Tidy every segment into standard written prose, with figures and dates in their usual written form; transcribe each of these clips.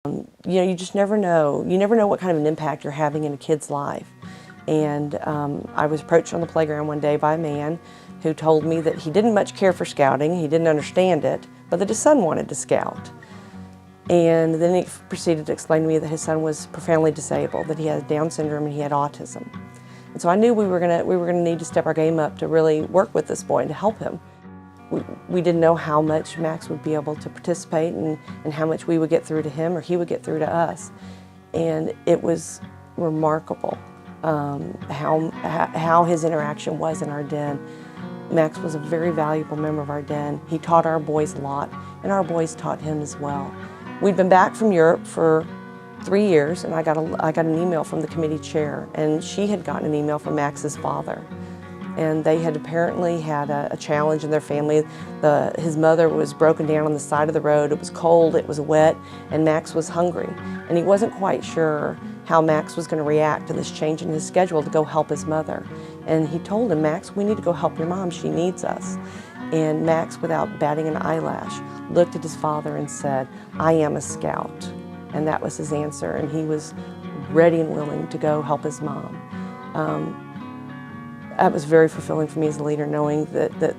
You just never know. You never know what kind of an impact you're having in a kid's life. And I was approached on the playground one day by a man who told me that he didn't much care for scouting, he didn't understand it, but that his son wanted to scout. And then he proceeded to explain to me that his son was profoundly disabled, that he had Down syndrome and he had autism. And so I knew we were gonna need to step our game up to really work with this boy and to help him. We didn't know how much Max would be able to participate and how much we would get through to him or he would get through to us. And it was remarkable how his interaction was in our den. Max was a very valuable member of our den. He taught our boys a lot, and our boys taught him as well. We'd been back from Europe for 3 years, and I got an email from the committee chair, and she had gotten an email from Max's father. And they had apparently had a challenge in their family. His mother was broken down on the side of the road. It was cold, it was wet, and Max was hungry. And he wasn't quite sure how Max was going to react to this change in his schedule to go help his mother. And he told him, "Max, we need to go help your mom, she needs us." And Max, without batting an eyelash, looked at his father and said, "I am a scout." And that was his answer, and he was ready and willing to go help his mom. That was very fulfilling for me as a leader, knowing that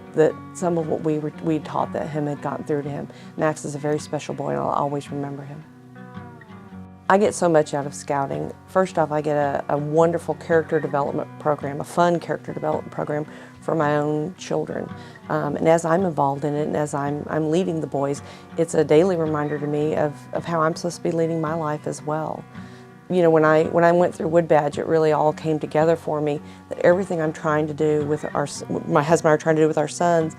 some of what we taught him had gotten through to him. Max is a very special boy, and I'll always remember him. I get so much out of scouting. First off, I get a wonderful character development program, a fun character development program for my own children. And as I'm involved in it and as I'm leading the boys, it's a daily reminder to me of how I'm supposed to be leading my life as well. You know, when I went through Wood Badge, it really all came together for me, that everything I'm trying to do with my husband and I are trying to do with our sons,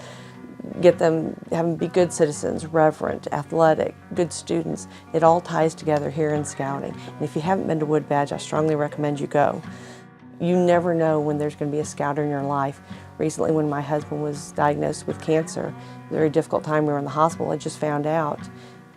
get them, have them be good citizens, reverent, athletic, good students, it all ties together here in scouting. And if you haven't been to Wood Badge, I strongly recommend you go. You never know when there's going to be a scouter in your life. Recently, when my husband was diagnosed with cancer, a very difficult time, we were in the hospital, I just found out.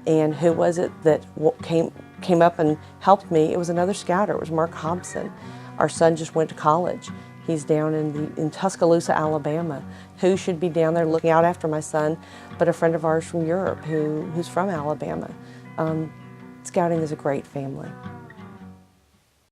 And who was it that came up and helped me? It was another scouter, it was Mark Hobson. Our son just went to college. He's down in Tuscaloosa, Alabama. Who should be down there looking out after my son but a friend of ours from Europe who's from Alabama. Scouting is a great family.